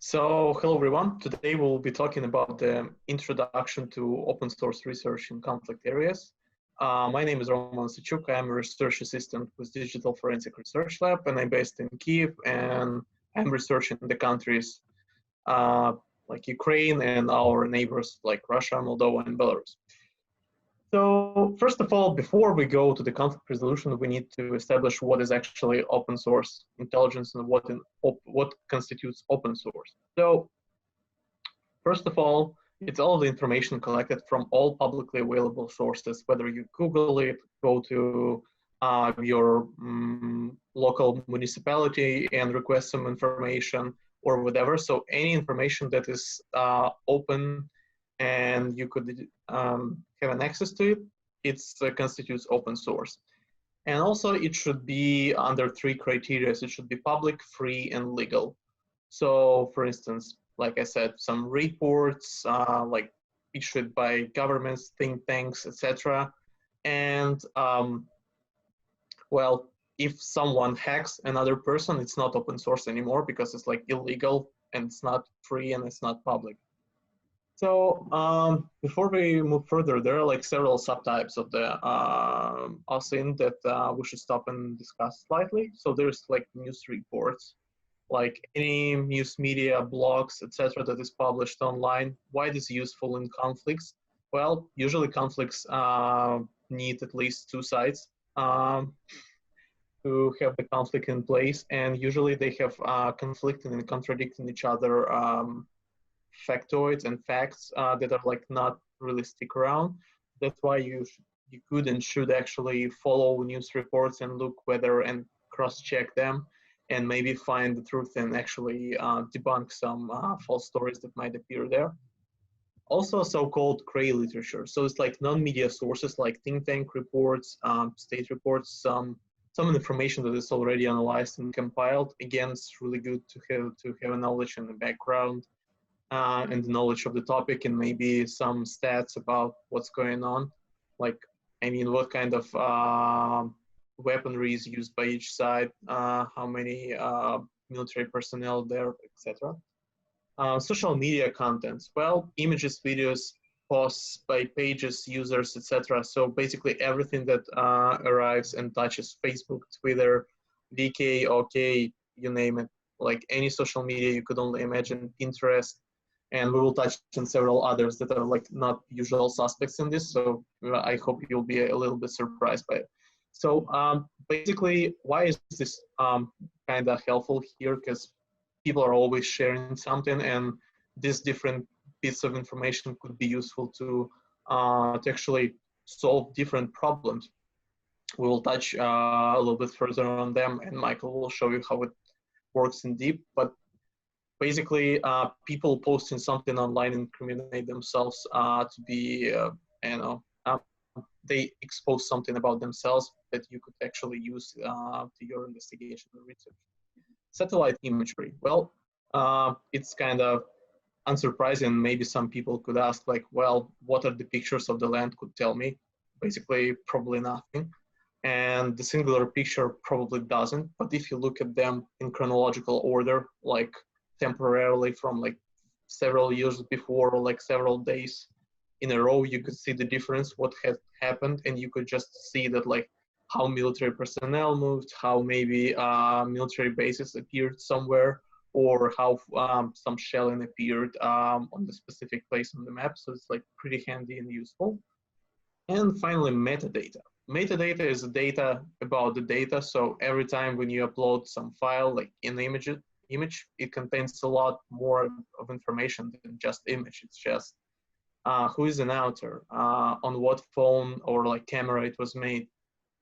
So, hello everyone. Today we'll be talking about the introduction to open source research in conflict areas. My name is Osadchuk. I'm a research assistant with Digital Forensic Research Lab, and I'm based in Kyiv, and I'm researching the countries like Ukraine and our neighbors like Russia, Moldova, and Belarus. So first of all, before we go to the conflict resolution, we need to establish what is actually open source intelligence and what constitutes open source. So first of all, it's all the information collected from all publicly available sources, whether you Google it, go to your local municipality and request some information or whatever. So any information that is open and you could have an access to it, it constitutes open source. And also it should be under three criteria. It should be public, free, and legal. So for instance, like I said, some reports like issued by governments, think tanks, etc. And well, if someone hacks another person, it's not open source anymore because it's like illegal and it's not free and it's not public. So before we move further, there are like several subtypes of the OSINT that we should stop and discuss slightly. So there's like news reports, like any news media, blogs, etc. that is published online. Why it is useful in conflicts? Well, usually conflicts need at least two sides to have the conflict in place, and usually they have conflicting and contradicting each other factoids and facts that are like not really stick around. That's why you could and should actually follow news reports and look whether and cross-check them and maybe find the truth and actually debunk some false stories that might appear there. Also so-called gray literature. So it's like non-media sources like think tank reports, state reports, some information that is already analyzed and compiled. Again, it's really good to have a knowledge in the background and the knowledge of the topic and maybe some stats about what's going on. Like, I mean, what kind of weaponry is used by each side, how many military personnel there, etc. Social media contents, well, images, videos, posts by pages, users, etc. So basically everything that arrives and touches Facebook, Twitter, VK, OK, you name it, like any social media you could only imagine, Pinterest, and we will touch on several others that are like not usual suspects in this. So I hope you'll be a little bit surprised by it. So basically, why is this kind of helpful here? Because people are always sharing something, and these different bits of information could be useful to actually solve different problems. We will touch a little bit further on them, and Michael will show you how it works in deep. But basically, people posting something online incriminate themselves to be, you know, they expose something about themselves that you could actually use to your investigation or research. Satellite imagery. Well, it's kind of unsurprising. Maybe some people could ask, like, well, what are the pictures of the land could tell me? Basically, probably nothing. And the singular picture probably doesn't. But if you look at them in chronological order, like temporarily from like several years before or like several days in a row, you could see the difference, what had happened, and you could just see that like how military personnel moved, how maybe military bases appeared somewhere, or how some shelling appeared on the specific place on the map. So it's like pretty handy and useful. And finally, metadata. Metadata is data about the data. So every time when you upload some file, like an image, it contains a lot more of information than just image. It's just who is an author, on what phone or like camera it was made,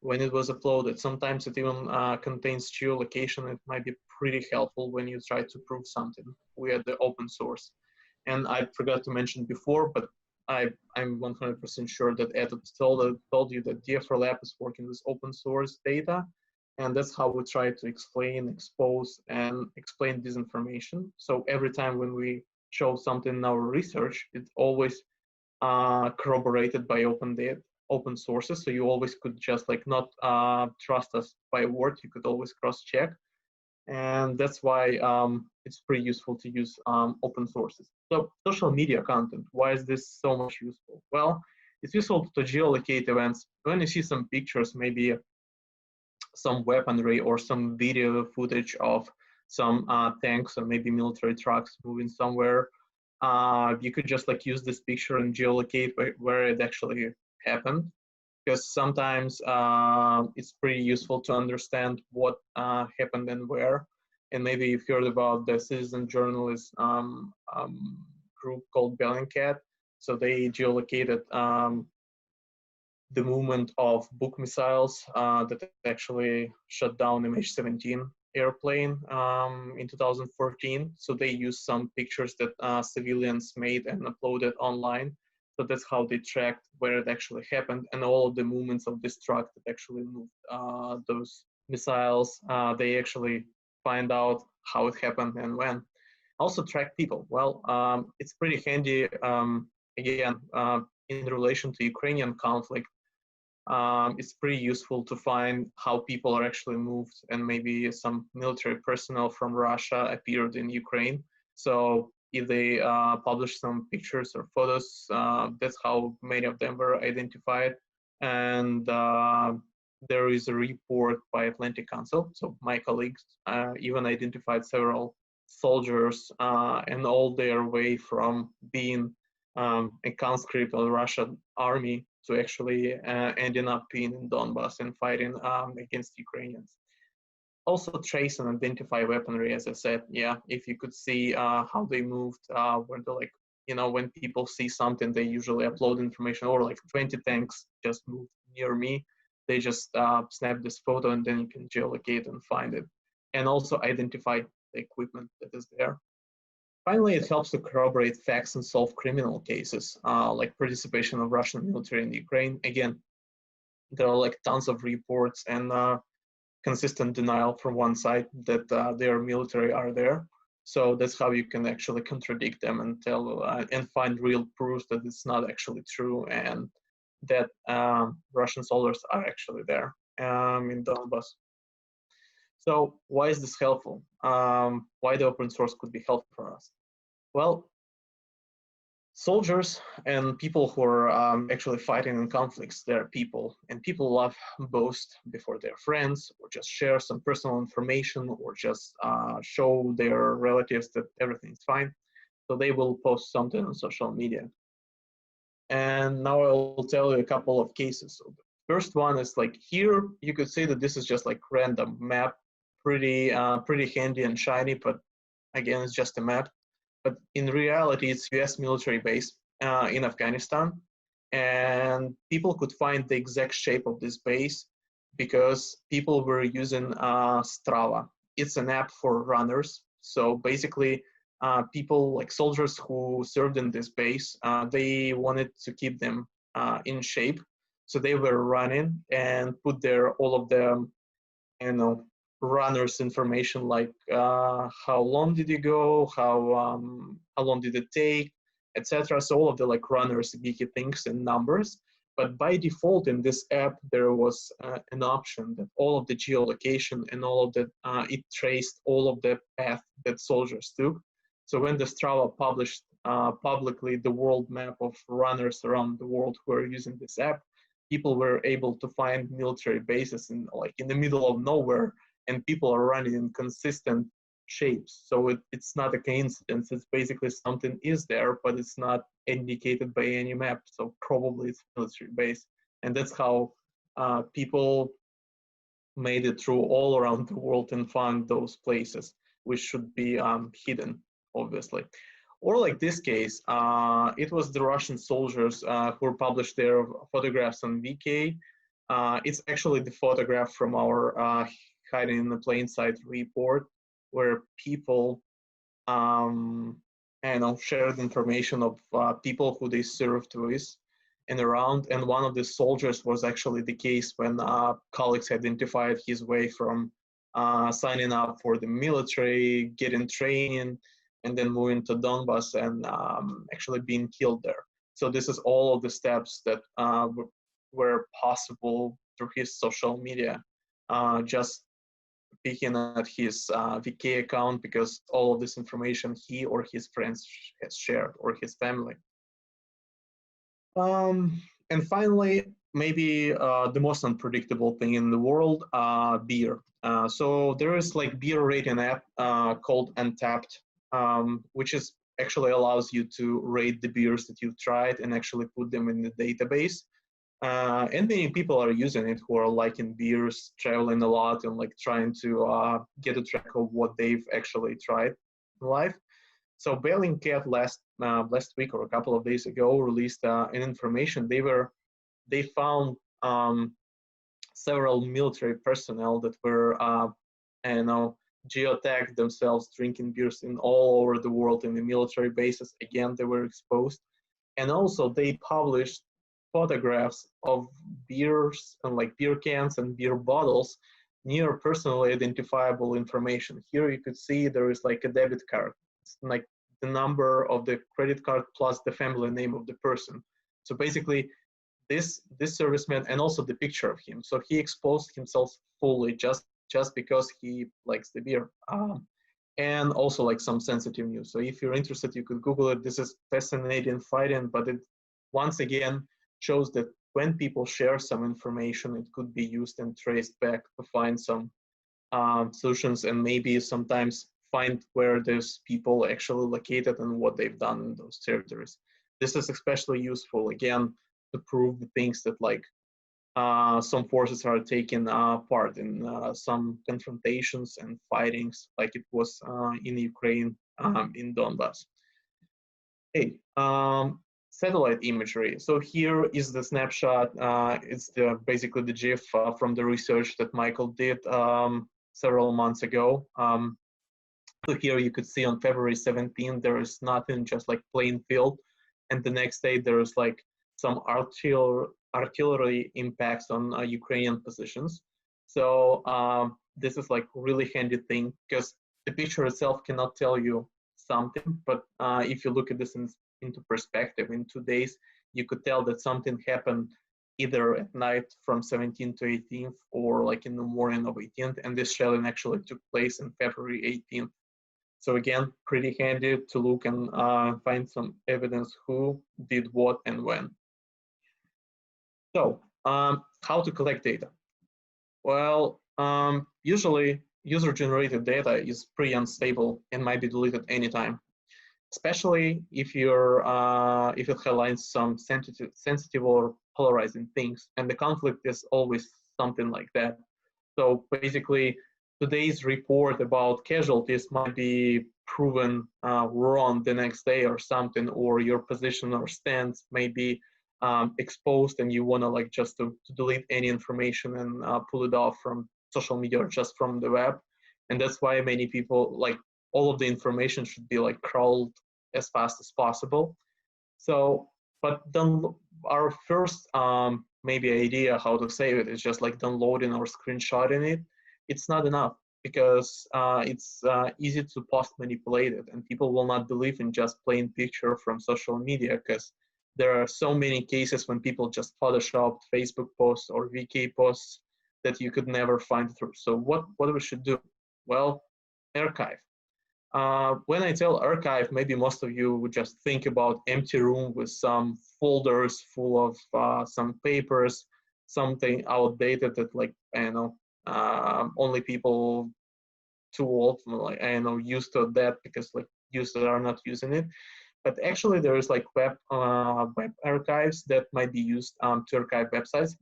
when it was uploaded. Sometimes it even contains geolocation. It might be pretty helpful when you try to prove something with the open source. And I forgot to mention before, but I'm 100% sure that Ed told you that DFR Lab is working with open source data. And that's how we try to explain, expose, and explain this information. So every time when we show something in our research, it's always corroborated by open sources. So you always could just like not trust us by word. You could always cross-check. And that's why it's pretty useful to use open sources. So social media content, why is this so much useful? Well, it's useful to geolocate events. When you see some pictures, maybe some weaponry or some video footage of some tanks or maybe military trucks moving somewhere, you could just like use this picture and geolocate where it actually happened, because sometimes it's pretty useful to understand what happened and where. And maybe you've heard about the citizen journalist group called Bellingcat. So they geolocated the movement of book missiles that actually shut down MH17 airplane in 2014. So they used some pictures that civilians made and uploaded online. So that's how they tracked where it actually happened, and all of the movements of this truck that actually moved those missiles. They actually find out how it happened and when. Also track people. Well, it's pretty handy, again, in relation to Ukrainian conflict. It's pretty useful to find how people are actually moved, and maybe some military personnel from Russia appeared in Ukraine. So if they publish some pictures or photos, that's how many of them were identified. And there is a report by Atlantic Council. So my colleagues even identified several soldiers and all their way from being a conscript of the Russian army to actually ending up being in Donbass and fighting against Ukrainians. Also trace and identify weaponry, as I said. Yeah, if you could see how they moved, when they're like, when people see something, they usually upload information, or like 20 tanks just moved near me. They just snap this photo and then you can geolocate and find it. And also identify the equipment that is there. Finally, it helps to corroborate facts and solve criminal cases, like participation of Russian military in Ukraine. Again, there are like tons of reports and consistent denial from one side that their military are there. So that's how you can actually contradict them and tell and find real proof that it's not actually true, and that Russian soldiers are actually there in Donbass. So why is this helpful? Why the open source could be helpful for us? Well, soldiers and people who are actually fighting in conflicts, they're people, and people love boast before their friends, or just share some personal information, or just show their relatives that everything's fine. So they will post something on social media. And now I will tell you a couple of cases. So the first one is like here, you could say that this is just like random map, pretty handy and shiny, but again, it's just a map. But in reality, it's US military base in Afghanistan. And people could find the exact shape of this base because people were using Strava. It's an app for runners. So basically, people like soldiers who served in this base, they wanted to keep them in shape. So they were running and put there all of the, runners information, like how long did you go, how long did it take, etc. So all of the like runners geeky things and numbers. But by default in this app there was an option that all of the geolocation and all of the it traced all of the path that soldiers took. So when the Strava published publicly the world map of runners around the world who are using this app, people were able to find military bases in the middle of nowhere, and people are running in consistent shapes. So it's not a coincidence. It's basically something is there, but it's not indicated by any map. So probably it's military base. And that's how people made it through all around the world and found those places, which should be hidden, obviously. Or like this case, it was the Russian soldiers who published their photographs on VK. It's actually the photograph from our hiding in the plain sight report, where people shared information of people who they served with and around. And one of the soldiers was actually the case when colleagues identified his way from signing up for the military, getting training, and then moving to Donbass and actually being killed there. So this is all of the steps that were possible through his social media, just peeking at his VK account because all of this information he or his friends has shared, or his family. And finally, maybe the most unpredictable thing in the world, beer. So there is like beer rating app called Untapped, which is actually allows you to rate the beers that you've tried and actually put them in the database. And many people are using it who are liking beers, traveling a lot, and like trying to get a track of what they've actually tried in life. So Bellingcat last week or a couple of days ago released an information. They found several military personnel that were geotagged themselves drinking beers in all over the world in the military bases. Again, they were exposed, and also they published photographs of beers and like beer cans and beer bottles near personally identifiable information. Here you could see there is like a debit card. It's like the number of the credit card plus the family name of the person. So basically, this serviceman, and also the picture of him. So he exposed himself fully just because he likes the beer. And also like some sensitive news. So if you're interested, you could Google it. This is fascinating fighting, but it once again shows that when people share some information, it could be used and traced back to find some solutions, and maybe sometimes find where those people actually located and what they've done in those territories. This is especially useful, again, to prove the things that like some forces are taking part in some confrontations and fightings, like it was in Ukraine, in Donbass. Hey, satellite imagery. So here is the snapshot. It's basically the GIF from the research that Michael did several months ago. So here you could see on February 17th, there is nothing, just like plain field. And the next day there is like some artillery impacts on Ukrainian positions. So this is like really handy thing, because the picture itself cannot tell you something, but if you look at this into perspective, in 2 days, you could tell that something happened either at night from 17th to 18th, or like in the morning of 18th, and this shelling actually took place in February 18th. So again, pretty handy to look and find some evidence who did what and when. So how to collect data? Well, usually user-generated data is pretty unstable and might be deleted anytime, especially if if it highlights some sensitive or polarizing things, and the conflict is always something like that. So basically, today's report about casualties might be proven wrong the next day or something, or your position or stance may be exposed, and you want to like just to delete any information and pull it off from social media or just from the web. And that's why many people, like, all of the information should be like crawled as fast as possible. So, but then our first maybe idea how to save it is just like downloading or screenshotting it. It's not enough, because it's easy to post manipulate it, and people will not believe in just plain picture from social media, because there are so many cases when people just photoshopped Facebook posts or VK posts that you could never find through. So what we should do? Well, archive. When I tell archive, maybe most of you would just think about empty room with some folders full of some papers, something outdated that, like, I don't know, only people too old, like, I don't know, used to that, because like users are not using it. But actually there is like web archives that might be used to archive websites,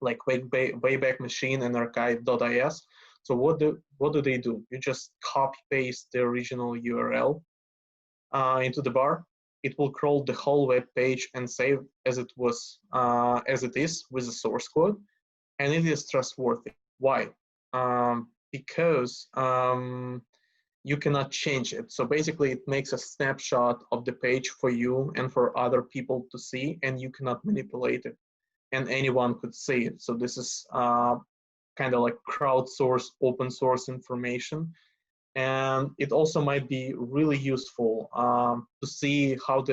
like Wayback Machine and archive.is. So what do they do? You just copy paste the original URL into the bar. It will crawl the whole web page and save as it is with the source code, and it is trustworthy. Why? Because you cannot change it. So basically it makes a snapshot of the page for you and for other people to see, and you cannot manipulate it, and anyone could see it. So this is kind of like crowdsourced open source information. And it also might be really useful to see how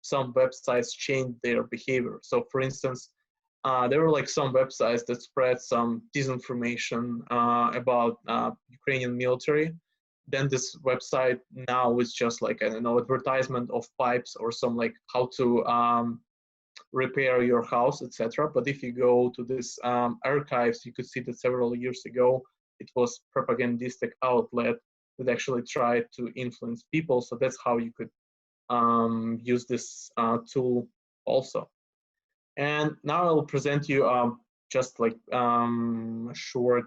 some websites change their behavior. So for instance, there were like some websites that spread some disinformation about Ukrainian military. Then this website now is just like, I don't know, advertisement of pipes or some like how to repair your house, etc. But if you go to this archives, you could see that several years ago, it was propagandistic outlet that actually tried to influence people. So that's how you could use this tool also. And now I'll present you just like a short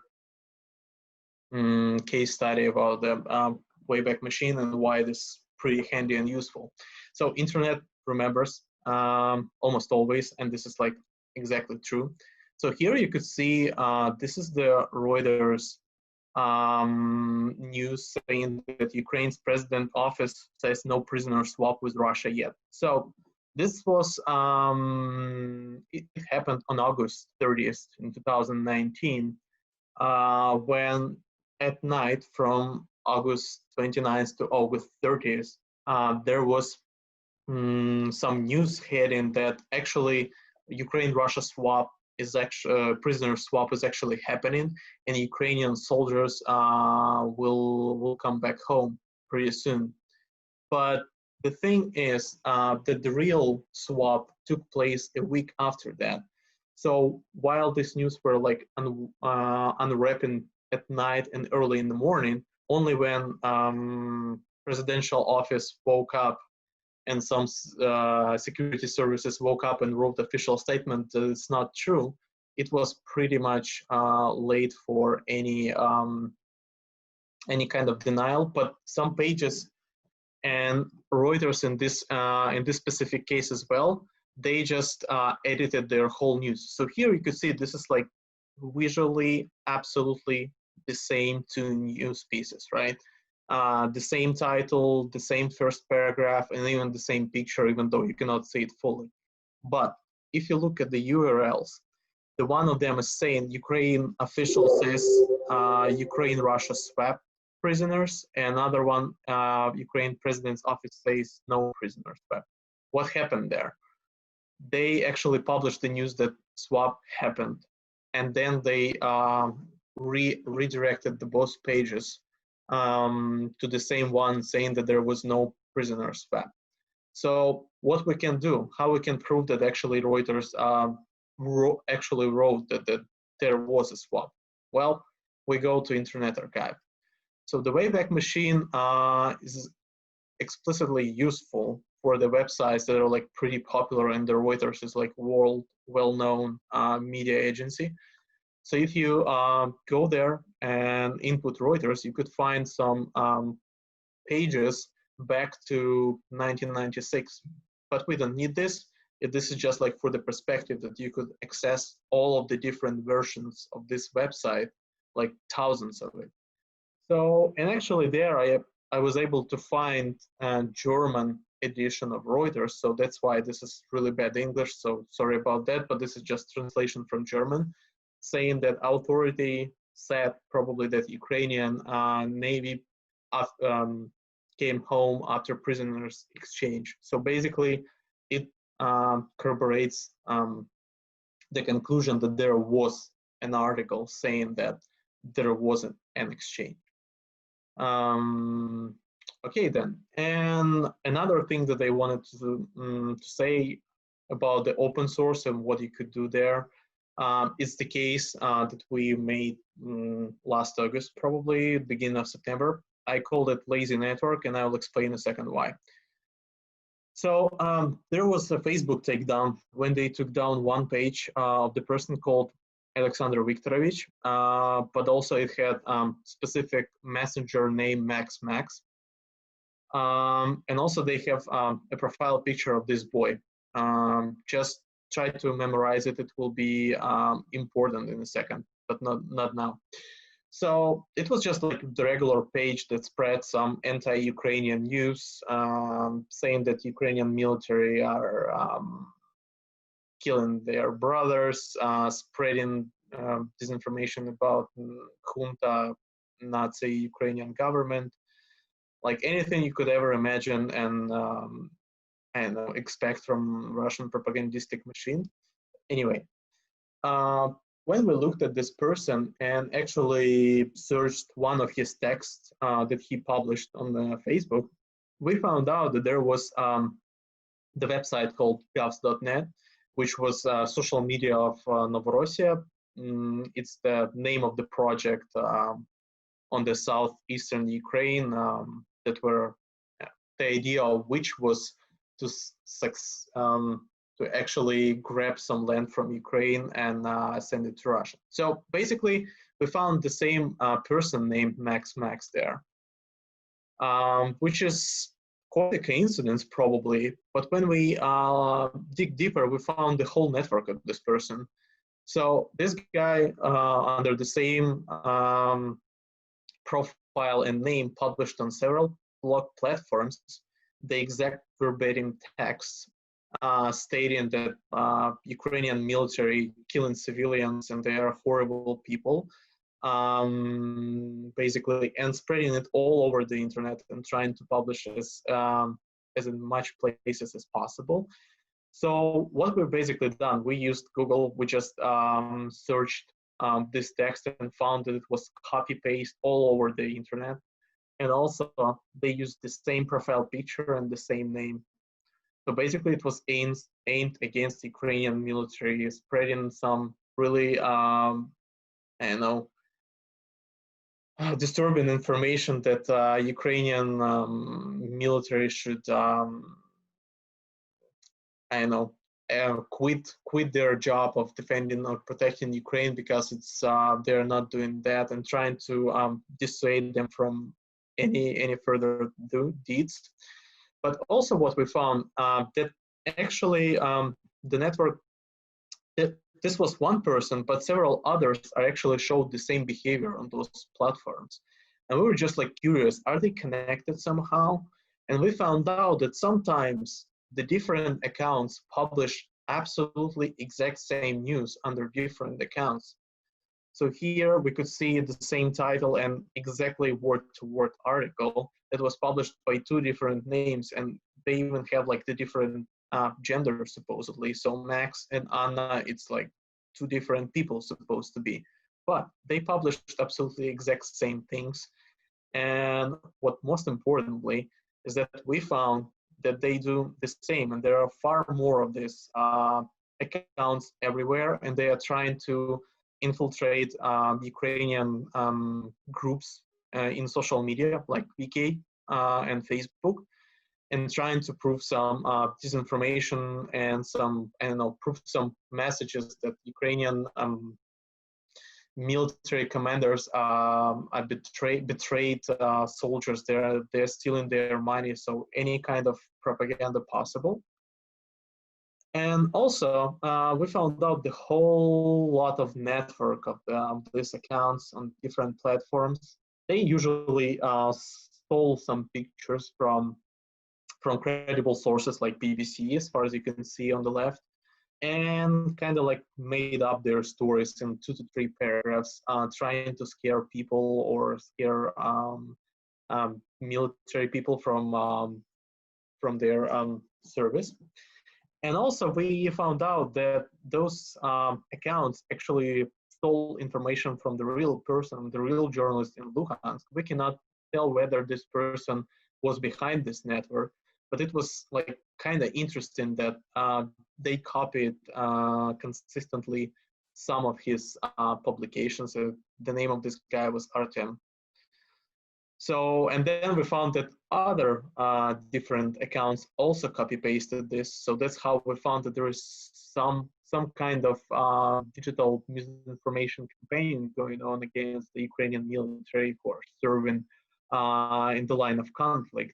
case study about the Wayback Machine and why this is pretty handy and useful. So internet remembers almost always, and this is like exactly true. So here you could see this is the Reuters news saying that Ukraine's president office says no prisoner swap with Russia yet. So this was, it happened on August 30th in 2019, when at night from August 29th to August 30th, there was some news heading that actually Ukraine-Russia swap is actually, prisoner swap is actually happening, and Ukrainian soldiers will come back home pretty soon. But the thing is that the real swap took place a week after that. So while these news were like unwrapping at night and early in the morning, only when presidential office woke up and some security services woke up and wrote official statement that it's not true, it was pretty much late for any kind of denial. But some pages and Reuters in this specific case as well, they just edited their whole news. So here you could see this is like visually absolutely the same two news pieces, right? The same title, the same first paragraph, and even the same picture, even though you cannot see it fully. But if you look at the URLs, the one of them is saying Ukraine official says Ukraine-Russia swap prisoners, and another one, Ukraine president's office says no prisoners swap. What happened there? They actually published the news that swap happened, and then they redirected the both pages to the same one saying that there was no prisoner swap. So what we can do, how we can prove that actually Reuters actually wrote that there was a swap? Well, we go to Internet Archive. So the Wayback Machine is explicitly useful for the websites that are like pretty popular, and the Reuters is like world well-known media agency. So if you go there and input Reuters, you could find some pages back to 1996, but we don't need this. This is just like for the perspective that you could access all of the different versions of this website, like thousands of it. So, and actually there I was able to find a German edition of Reuters, so that's why this is really bad English, so sorry about that, but this is just translation from German, saying that authority said probably that Ukrainian Navy came home after prisoners exchange. So basically it corroborates the conclusion that there was an article saying that there wasn't an exchange. Okay then, and another thing that I wanted to say about the open source and what you could do there is the case that we made last August, probably beginning of September. I called it Lazy Network, and I will explain in a second why. So there was a Facebook takedown when they took down one page of the person called Alexander Viktorovich, but also it had specific messenger name Max. And also they have a profile picture of this boy. Just try to memorize it. It will be important in a second, but not now. So it was just like the regular page that spread some anti-Ukrainian news, saying that Ukrainian military are killing their brothers, spreading disinformation about junta, Nazi Ukrainian government, like anything you could ever imagine and expect from Russian propagandistic machine. Anyway, uh, when we looked at this person and actually searched one of his texts that he published on the Facebook, we found out that there was the website called govs.net, which was social media of Novorossiya. It's the name of the project on the southeastern Ukraine that were the idea of which was to to actually grab some land from Ukraine and send it to Russia. So basically, we found the same person named Max there, which is quite a coincidence probably. But when we dig deeper, we found the whole network of this person. So this guy, under the same profile and name, published on several blog platforms the exact verbatim text stating that Ukrainian military killing civilians and they are horrible people, basically, and spreading it all over the internet and trying to publish as in much places as possible. So what we've basically done, we used Google, we just searched this text and found that it was copy-paste all over the internet. And also they used the same profile picture and the same name. So basically it was aimed against Ukrainian military, spreading some really, I don't know, disturbing information that Ukrainian military should, I don't know, quit their job of defending or protecting Ukraine because it's they're not doing that, and trying to dissuade them from any further deeds. But also what we found that actually the network, this was one person, but several others are actually showed the same behavior on those platforms. And we were just like curious, are they connected somehow? And we found out that sometimes the different accounts publish absolutely exact same news under different accounts. So here we could see the same title and exactly word-to-word article that was published by two different names, and they even have like the different genders supposedly. So Max and Anna, it's like two different people supposed to be, but they published absolutely exact same things. And what most importantly is that we found that they do the same, and there are far more of these accounts everywhere, and they are trying to infiltrate Ukrainian groups in social media like VK and Facebook, and trying to prove some disinformation and some, I don't know, prove some messages that Ukrainian military commanders betrayed soldiers. They're stealing their money. So any kind of propaganda possible. And also, we found out the whole lot of network of these accounts on different platforms. They usually stole some pictures from credible sources like BBC, as far as you can see on the left, and kind of like made up their stories in 2 to 3 paragraphs, trying to scare people or scare military people from their service. And also we found out that those accounts actually stole information from the real person, the real journalist in Luhansk. We cannot tell whether this person was behind this network, but it was like kind of interesting that they copied consistently some of his publications. The name of this guy was Artem. So, and then we found that other different accounts also copy-pasted this. So that's how we found that there is some kind of digital misinformation campaign going on against the Ukrainian military who are serving in the line of conflict.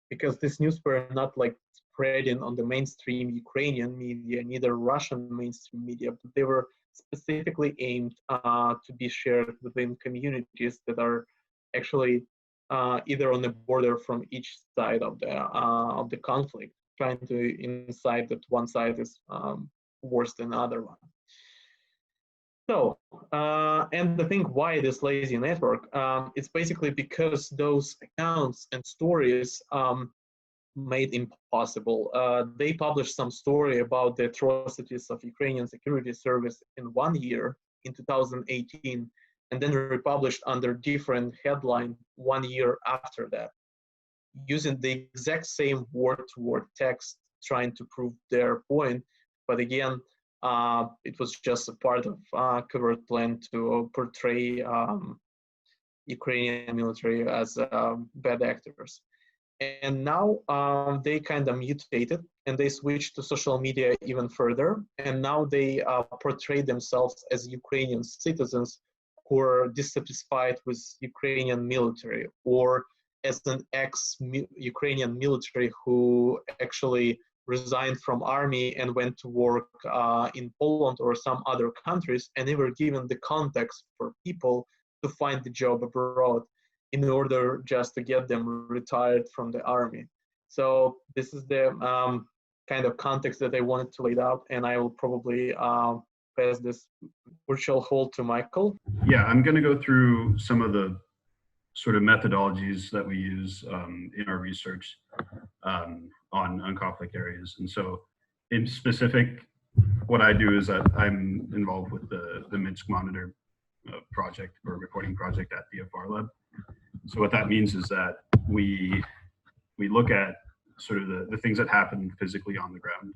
Because these news were not like spreading on the mainstream Ukrainian media, neither Russian mainstream media, but they were specifically aimed to be shared within communities that are actually either on the border from each side of the conflict, trying to incite that one side is worse than the other one. So, and the thing why this lazy network, it's basically because those accounts and stories made impossible. They published some story about the atrocities of Ukrainian security service in 1 year in 2018, and then republished under different headline 1 year after that, using the exact same word-to-word text, trying to prove their point. But again, it was just a part of a covert plan to portray Ukrainian military as bad actors. And now they kind of mutated and they switched to social media even further. And now they portray themselves as Ukrainian citizens who are dissatisfied with Ukrainian military, or as an ex-Ukrainian military who actually resigned from army and went to work in Poland or some other countries, and they were given the context for people to find the job abroad in order just to get them retired from the army. So this is the kind of context that I wanted to lay out, and I will probably pass this virtual hold to Michael. Yeah, I'm going to go through some of the sort of methodologies that we use in our research on conflict areas. And so in specific, what I do is that I'm involved with the Minsk Monitor project or reporting project at the DFR Lab. So what that means is that we look at sort of the things that happen physically on the ground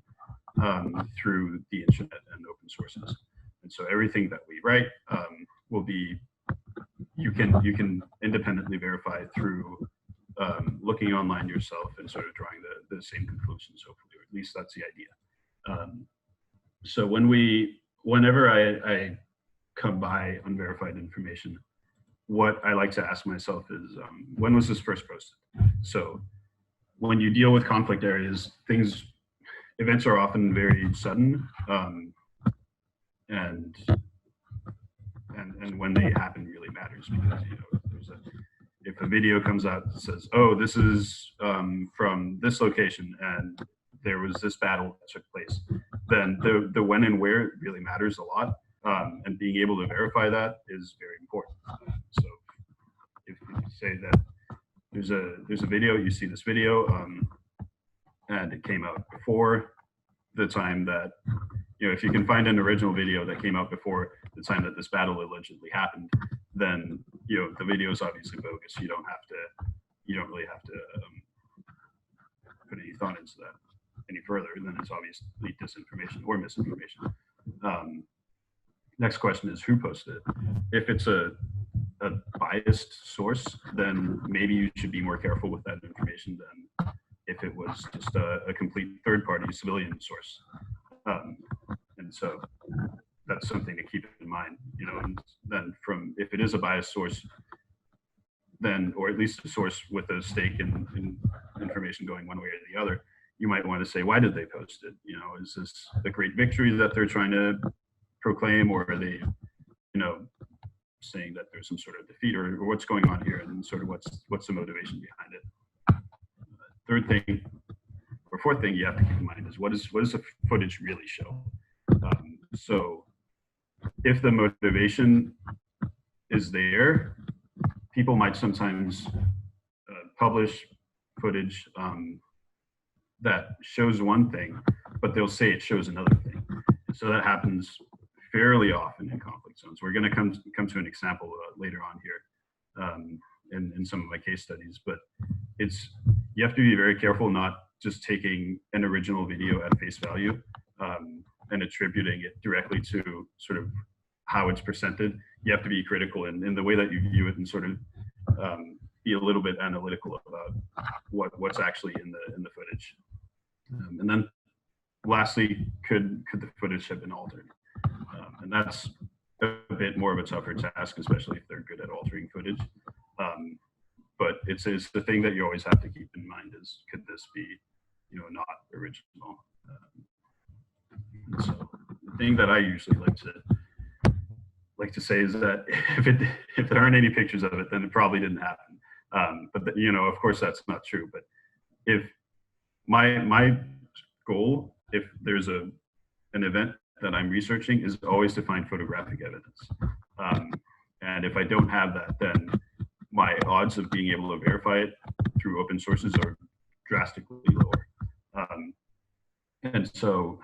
through the internet and open sources. And so everything that we write will be, you can independently verify through looking online yourself and sort of drawing the same conclusions, hopefully, or at least that's the idea. So whenever I come by unverified information, what I like to ask myself is, when was this first posted? So when you deal with conflict areas, events are often very sudden, and when they happen really matters, because if a video comes out that says, oh, this is from this location and there was this battle that took place, then the when and where really matters a lot, and being able to verify that is very important. So if you say that there's a video, you see this video, and it came out before the time that, if you can find an original video that came out before the time that this battle allegedly happened, then the video is obviously bogus. You don't really have to put any thought into that any further. Then it's obviously disinformation or misinformation. Next question is, who posted it? If it's a biased source, then maybe you should be more careful with that information than if it was just a complete third-party civilian source. And so that's something to keep in mind, and then if it is a biased source, then, or at least a source with a stake in information going one way or the other, you might want to say, why did they post it? Is this a great victory that they're trying to proclaim, or are they, saying that there's some sort of defeat, or what's going on here, and sort of what's the motivation behind it? Third thing, or fourth thing you have to keep in mind is, what does the footage really show? So if the motivation is there, people might sometimes publish footage that shows one thing, but they'll say it shows another thing. So that happens fairly often in conflict zones. We're going to come to an example later on here in some of my case studies, but you have to be very careful not just taking an original video at face value and attributing it directly to sort of how it's presented. You have to be critical in the way that you view it, and sort of be a little bit analytical about what's actually in the footage. And then lastly, could the footage have been altered? And that's a bit more of a tougher task, especially if they're good at altering footage. But it's the thing that you always have to keep in mind is, could this be, not original? So the thing that I usually like to say is that if there aren't any pictures of it, then it probably didn't happen. But of course that's not true. But if my goal, if there's an event that I'm researching, is always to find photographic evidence. And if I don't have that, then my odds of being able to verify it through open sources are drastically lower. And so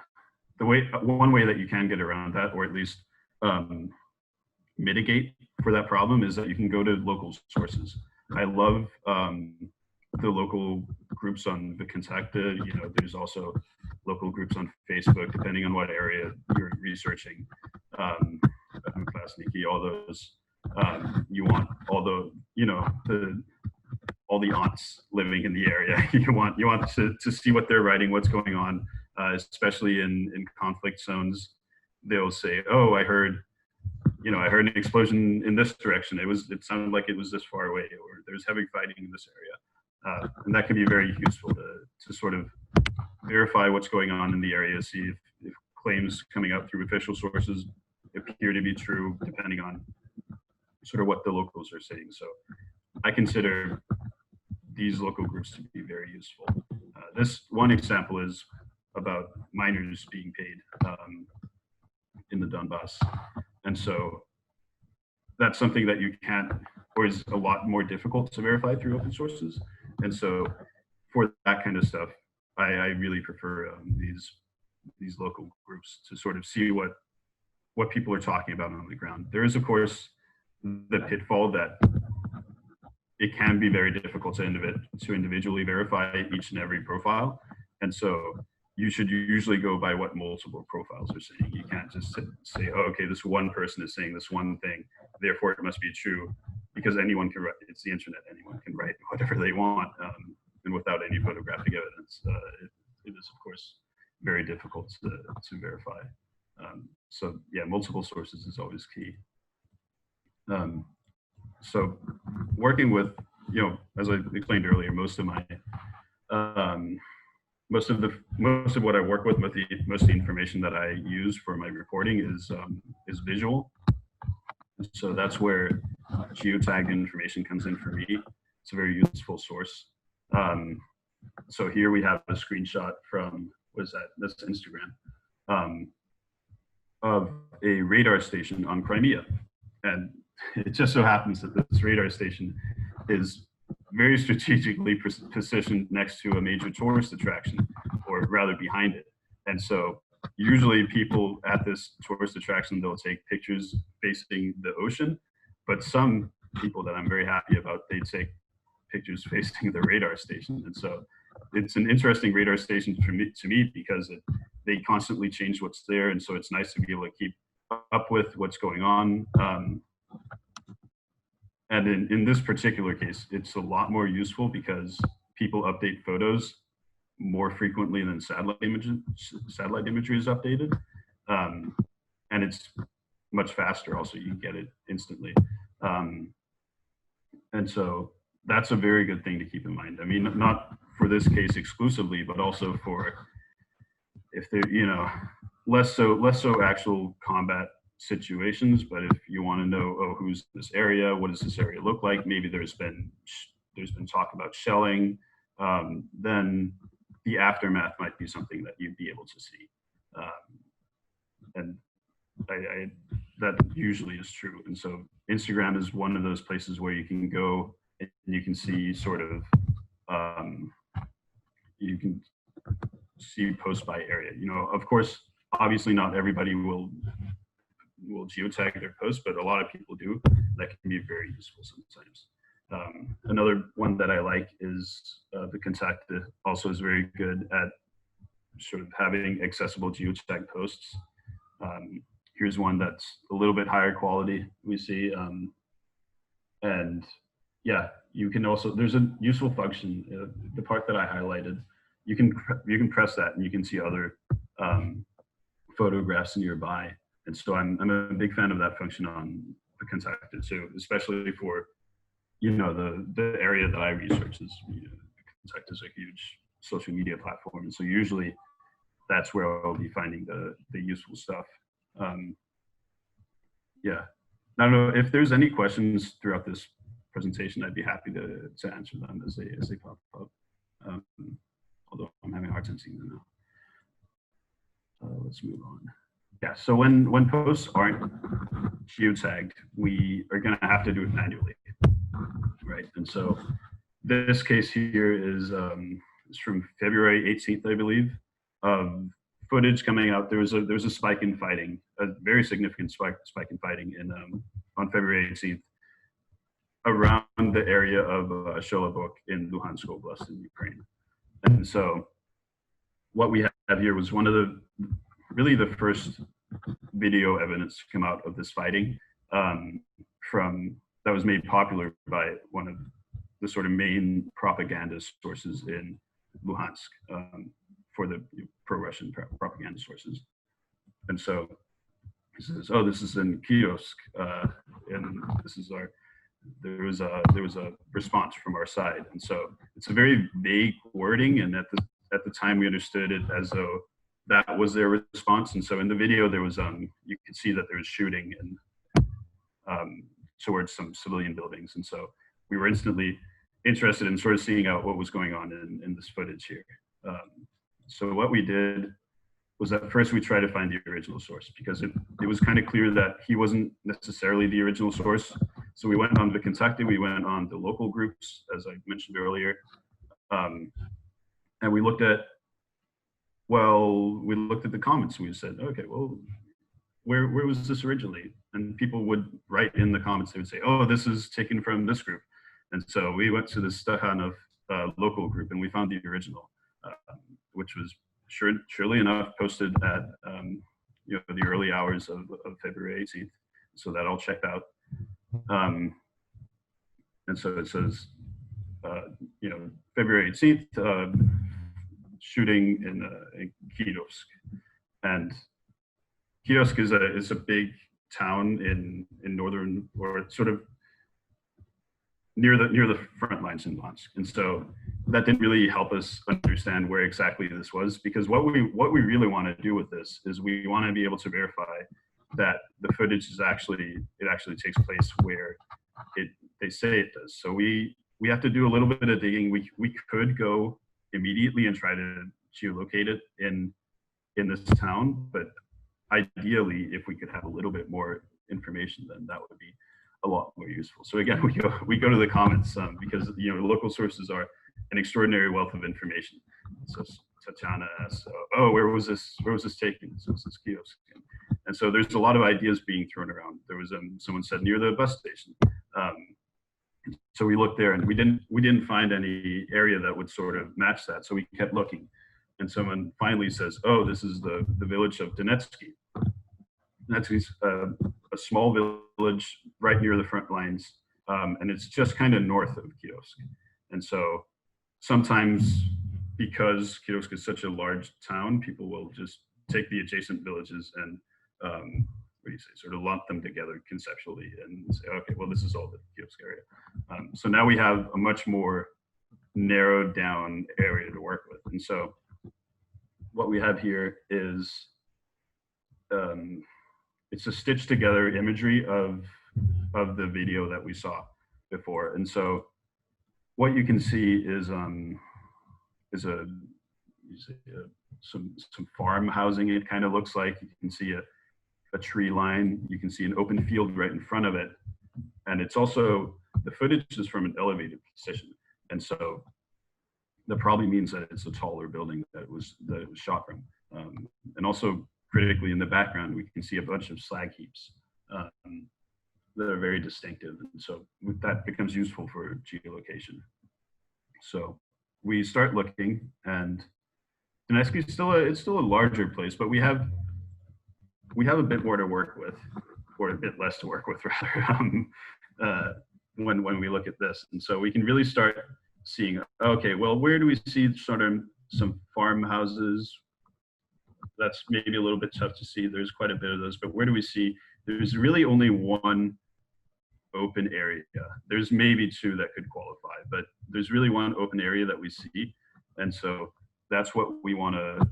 one way that you can get around that, or at least mitigate for that problem, is that you can go to local sources. I love the local groups on the Contacta. You know, there's also local groups on Facebook, depending on what area you're researching. Klasniki, all those. You want all the, you know, all the aunts living in the area. you want to see what they're writing, what's going on, especially in conflict zones. They'll say, oh, I heard an explosion in this direction. It sounded like it was this far away, or there's heavy fighting in this area. And that can be very useful to sort of verify what's going on in the area, see if claims coming out through official sources appear to be true, depending on sort of what the locals are saying. So I consider these local groups to be very useful. This one example is about miners being paid in the Donbass. And so that's something that you can't, or is a lot more difficult to verify through open sources. And so for that kind of stuff, I really prefer these local groups to sort of see what people are talking about on the ground. There is, of course, the pitfall that it can be very difficult to individually verify each and every profile. And so you should usually go by what multiple profiles are saying. You can't just say, oh, okay, this one person is saying this one thing, therefore it must be true, because anyone can write, it's the internet, anyone can write whatever they want, and without any photographic evidence. It is, of course, very difficult to verify. So yeah, multiple sources is always key. So working with, you know, as I explained earlier, most of what I work with, most of the information that I use for my reporting is visual. So that's where geotagged information comes in for me. It's a very useful source. So here we have a screenshot from, what is that? That's Instagram, of a radar station on Crimea. And it just so happens that this radar station is very strategically positioned next to a major tourist attraction, or rather behind it. And so usually people at this tourist attraction, they'll take pictures facing the ocean, but some people that I'm very happy about, they take pictures facing the radar station. And so it's an interesting radar station to me because they constantly change what's there. And so it's nice to be able to keep up with what's going on. And in this particular case, it's a lot more useful because people update photos more frequently than satellite imagery is updated. And it's much faster also, you can get it instantly. And so that's a very good thing to keep in mind. I mean, not for this case exclusively, but also for if they're, you know, less so actual combat situations, but if you want to know, oh, who's this area, what does this area look like, maybe there's been talk about shelling, then the aftermath might be something that you'd be able to see. And that usually is true. And so Instagram is one of those places where you can go and you can see sort of, you can see posts by area. You know, of course, obviously not everybody will geotag their posts, but a lot of people do. That can be very useful sometimes. Another one that I like is the Contacta also is very good at sort of having accessible geotagged posts. Here's one that's a little bit higher quality, we see. And yeah, you can also, there's a useful function, the part that I highlighted, you can press that and you can see other photographs nearby. And so I'm a big fan of that function on the Contacta too, especially for, you know, the area that I research is, you know, Contacta is a huge social media platform. And so usually that's where I'll be finding the useful stuff. Yeah, I don't know if there's any questions throughout this presentation, I'd be happy to answer them as they pop up. Although I'm having a hard time seeing them now. Let's move on. Yeah, so when posts aren't geotagged, we are going to have to do it manually, right? And so this case here is it's from February 18th, I believe, of footage coming out. There was a spike in fighting, a very significant spike in fighting on February 18th around the area of Sheldon in Luhansk Oblast in Ukraine. And so what we have here was one of really the first video evidence to come out of this fighting that was made popular by one of the sort of main propaganda sources in Luhansk for the pro-Russian propaganda sources. And so he says, "Oh, this is in Kiosk, and this is there was a response from our side." And so it's a very vague wording, and at the time we understood it as though that was their response. And so in the video there was you could see that there was shooting and towards some civilian buildings. And so we were instantly interested in sort of seeing out what was going on in this footage here. So what we did was that first we tried to find the original source, because it was kind of clear that he wasn't necessarily the original source. So we went on to Kentucky, we went on to local groups, as I mentioned earlier. And we looked at the comments. We said, okay, well, where was this originally? And people would write in the comments, they would say, oh, this is taken from this group. And so we went to the Stahanov local group and we found the original, which was surely enough posted at the early hours of February 18th. So that all checked out. And so it says, February 18th, shooting in Kiosk. And Kiosk is a big town in northern, or sort of near the front lines in Luhansk. And so that didn't really help us understand where exactly this was, because what we really want to do with this is we want to be able to verify that the footage is actually takes place where they say it does. So we have to do a little bit of digging. We could go immediately and try to geolocate it in this town, but ideally, if we could have a little bit more information, then that would be a lot more useful. So again, we go to the comments because local sources are an extraordinary wealth of information. So Tatiana asks, "Oh, where was this taken?" So this is Kiosk, and so there's a lot of ideas being thrown around. There was someone said near the bus station. So we looked there and we didn't find any area that would sort of match that. So we kept looking, and someone finally says, "Oh, this is the village of Donetsky." Donetsky's a small village right near the front lines, and it's just kind of north of Kiosk. And so sometimes, because Kiosk is such a large town, people will just take the adjacent villages and sort of lump them together conceptually and say, okay, well, this is all the Kiosk area. So now we have a much more narrowed down area to work with. And so what we have here is it's a stitched together imagery of the video that we saw before. And so what you can see is some farm housing. It kind of looks like you can see a tree line. You can see an open field right in front of it. And it's also, the footage is from an elevated position. And so that probably means that it's a taller building that it was shot from. And also critically in the background, we can see a bunch of slag heaps that are very distinctive. And so that becomes useful for geolocation. So we start looking, and Donetsky is still a larger place, but we have a bit more to work with, or a bit less to work with rather, when we look at this. And so we can really start seeing, okay, well, where do we see sort of some farmhouses? That's maybe a little bit tough to see. There's quite a bit of those, but where do we see? There's really only one open area. There's maybe two that could qualify, but there's really one open area that we see. And so that's what we want to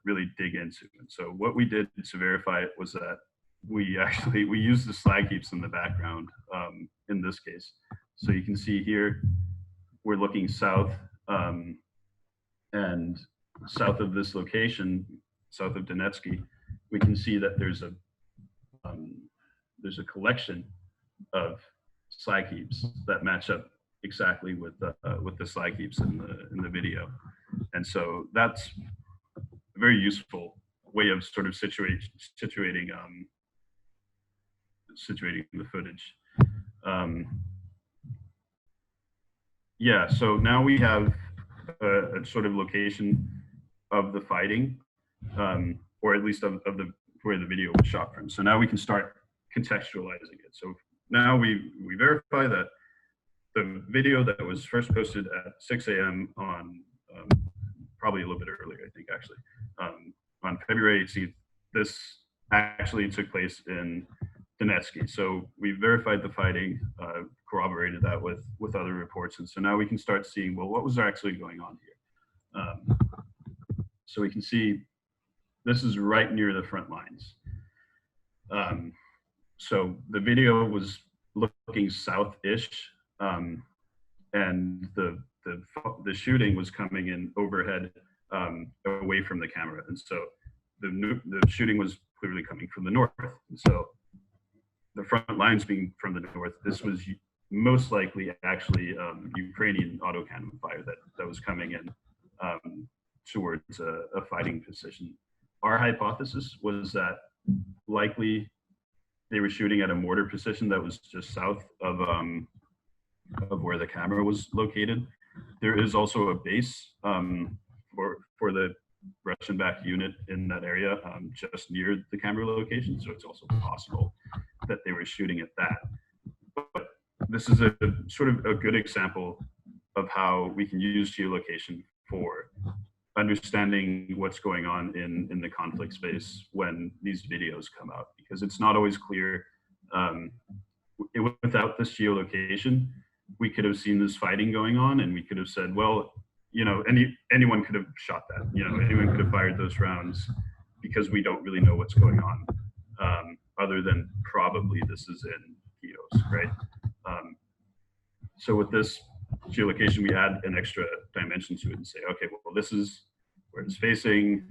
really dig into. And so what we did to verify it was that we used the slag heaps in the background in this case. So you can see here, we're looking south, and south of this location, south of Donetsky, we can see that there's a collection of slag heaps that match up exactly with the slag heaps in the video. And so that's a very useful way of sort of situating the footage. Yeah, so now we have a sort of location of the fighting, or at least of the where the video was shot from. So now we can start contextualizing it. So now we verify that the video that was first posted at 6 a.m. on probably a little bit earlier, I think actually, on February 18th, this actually took place in Donetsk. So we verified the fighting, corroborated that with other reports. And so now we can start seeing, well, what was actually going on here? So we can see this is right near the front lines. So the video was looking south-ish, and the shooting was coming in overhead, away from the camera. And so the shooting was clearly coming from the north. And so the front lines being from the north, this was most likely actually Ukrainian autocannon fire that was coming in towards a fighting position. Our hypothesis was that likely they were shooting at a mortar position that was just south of where the camera was located. There is also a base for the Russian-backed unit in that area, just near the camera location. So it's also possible that they were shooting at that. But this is a sort of a good example of how we can use geolocation for understanding what's going on in the conflict space when these videos come out, because it's not always clear. Without this geolocation, we could have seen this fighting going on, and we could have said, well, you know, anyone could have shot that. You know, anyone could have fired those rounds, because we don't really know what's going on, other than probably this is in Geos, right? So with this geolocation, we add an extra dimension to it and say, okay, well, this is where it's facing,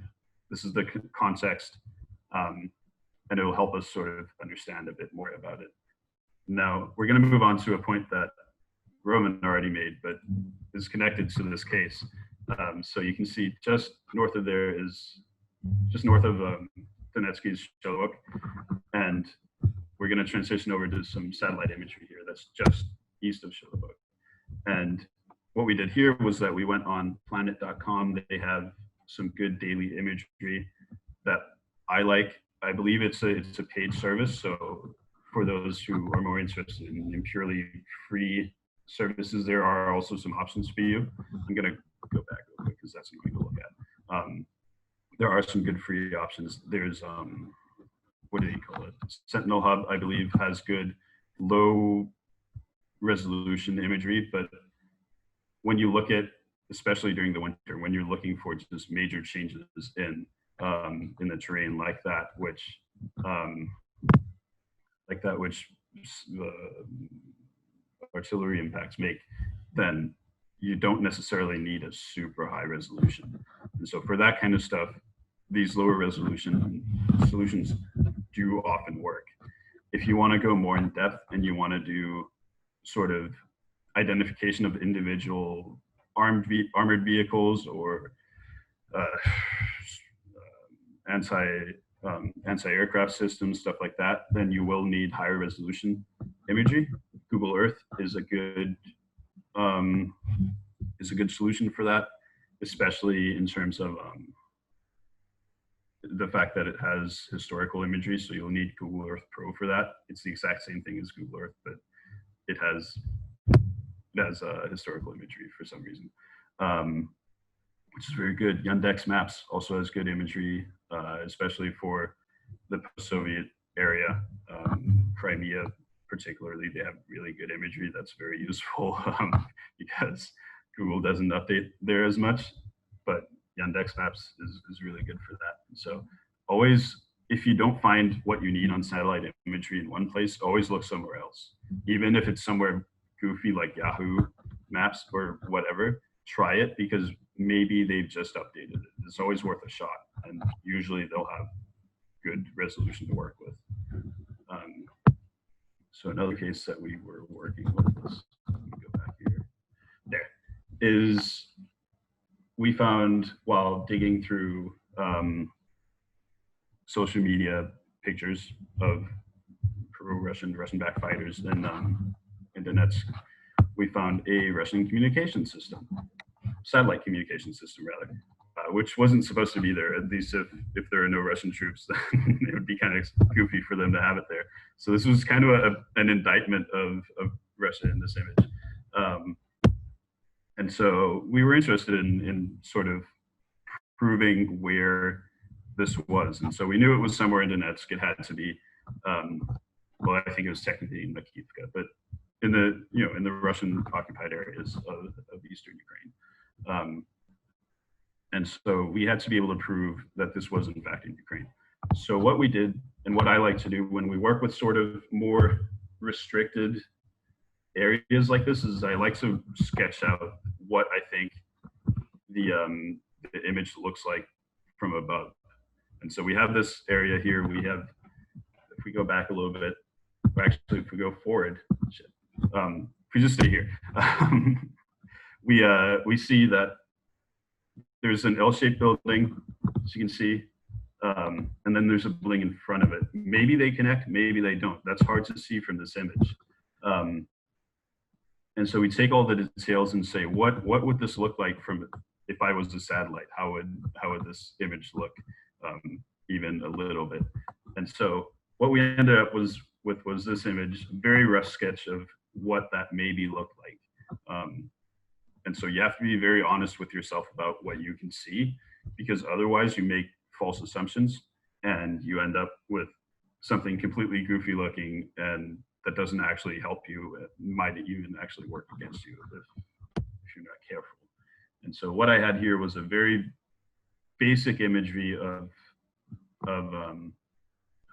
this is the context, and it'll help us sort of understand a bit more about it. Now, we're going to move on to a point that Roman already made, but is connected to this case. So you can see just north of there is, just north of Donetsk's Sheldon, and we're going to transition over to some satellite imagery here that's just east of Sheldon. And what we did here was that we went on planet.com. They have some good daily imagery that I like. I believe it's a paid service. So for those who are more interested in purely free services, there are also some options for you. I'm going to go back real quick because that's annoying to look at. There are some good free options. There's, what do you call it? Sentinel Hub, I believe, has good low resolution imagery, but when you look at, especially during the winter, when you're looking for just major changes in the terrain like that, which artillery impacts make, then you don't necessarily need a super high resolution. And so for that kind of stuff, these lower resolution solutions do often work. If you want to go more in depth and you want to do sort of identification of individual armored vehicles or anti-aircraft systems, stuff like that, then you will need higher resolution imagery. Google Earth is a good solution for that, especially in terms of the fact that it has historical imagery. So you'll need Google Earth Pro for that. It's the exact same thing as Google Earth, but it has historical imagery for some reason, which is very good. Yandex Maps also has good imagery, especially for the post-Soviet area, Crimea particularly. They have really good imagery that's very useful because Google doesn't update there as much, but Yandex Maps is really good for that. And so always, if you don't find what you need on satellite imagery in one place, always look somewhere else. Even if it's somewhere goofy like Yahoo Maps or whatever, try it, because maybe they've just updated it. It's always worth a shot, and usually they'll have good resolution to work with. So another case that we were working with, let me go back here, there, is we found while digging through social media pictures of Russian-backed fighters and internets, we found a Russian communication system, satellite communication system rather, which wasn't supposed to be there. At least if there are no Russian troops, then it would be kind of goofy for them to have it there. So this was kind of an indictment of Russia in this image. And so we were interested in sort of proving where this was. And so we knew it was somewhere in Donetsk. It had to be, well, I think it was technically in Makivka, but in the Russian occupied areas of Eastern Ukraine. And so we had to be able to prove that this was in fact in Ukraine. So what we did, and what I like to do when we work with sort of more restricted areas like this, is I like to sketch out what I think the image looks like from above. And so we have this area here. We have, if we go back a little bit, or actually if we go forward, if we just stay here, we see that there's an L-shaped building, as you can see, and then there's a building in front of it. Maybe they connect, maybe they don't. That's hard to see from this image. And so we take all the details and say, what would this look like from, if I was a satellite? How would this image look, even a little bit? And so what we ended up with was this image, very rough sketch of what that maybe looked like. And so you have to be very honest with yourself about what you can see, because otherwise you make false assumptions and you end up with something completely goofy looking and that doesn't actually help you. It might even actually work against you if you're not careful. And so what I had here was a very basic imagery of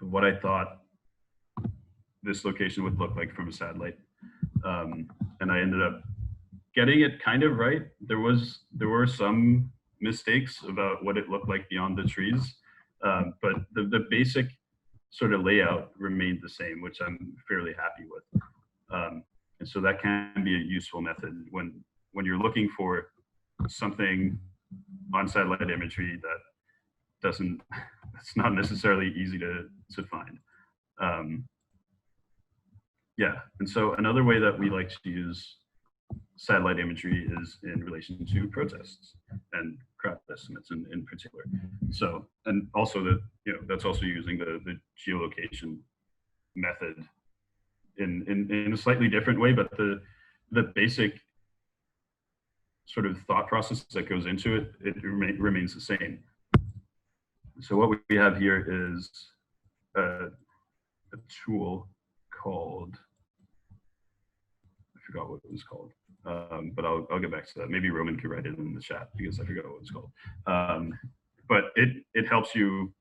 what I thought this location would look like from a satellite. And I ended up getting it kind of right. There were some mistakes about what it looked like beyond the trees, but the basic sort of layout remained the same, which I'm fairly happy with. And so that can be a useful method when you're looking for something on satellite imagery it's not necessarily easy to find. Yeah, and so another way that we like to use satellite imagery is in relation to protests and crowd estimates in particular. So, and also that's also using the geolocation method in a slightly different way, but the basic sort of thought process that goes into it remains the same. So what we have here is a tool called, I forgot what it was called. But I'll get back to that. Maybe Roman could write it in the chat because I forgot what it's called. But it helps you